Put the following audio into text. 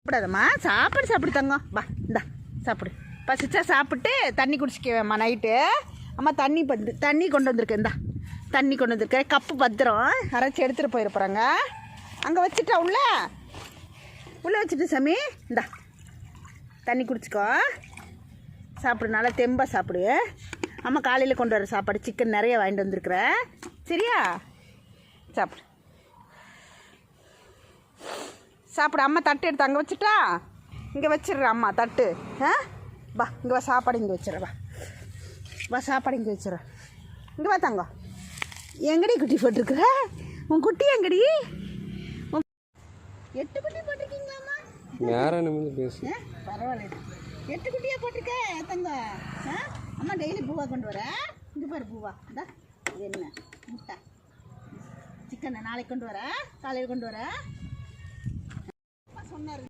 சாப்பிடாதம்மா, சாப்பாடு சாப்பிடு தங்கம். வா இந்தா சாப்பிடு. பசிச்சா சாப்பிட்டு தண்ணி குடிச்சிக்கவேம்மா. நைட்டு அம்மா தண்ணி கொண்டு வந்திருக்கேன். இந்தா தண்ணி கொண்டு வந்திருக்கேன். கப்பு பத்திரம் அரைச்சி எடுத்துகிட்டு போயிட போகிறாங்க. அங்கே வச்சுட்டா உள்ளே வச்சுட்டு சாமி. இந்தா தண்ணி குடிச்சிக்கோ, சாப்பிடு. நல்லா தெம்பாக சாப்பிடு. அம்மா காலையில் கொண்டு வர சாப்பாடு சிக்கன் நிறைய வாங்கிட்டு வந்திருக்குறேன். சரியா? சாப்பிடு சாப்பிடு. அம்மா தட்டு எடுத்து அங்கே வச்சுட்டா இங்கே வச்சிடுறேன். அம்மா தட்டு வா இங்கே வா, சாப்பாடு இங்கே வச்சிடறேன். வா சாப்பாடு இங்கே வச்சிடறேன். இங்கே வா தங்கம். எங்கடி குட்டி போட்டிருக்குற? உன் குட்டி எங்கடி? 8 குட்டி போட்டிருக்கீங்களாம்மா? பரவாயில்ல, 8 குட்டியாக போட்டிருக்க தங்கம். அம்மா டெய்லி பூவா கொண்டு வர. இங்கே பாரு பூவா. இந்தா இது என்ன முட்டை சிக்கனை நாளைக்கு கொண்டு வர, காலையில் கொண்டு வர சொன்னார்.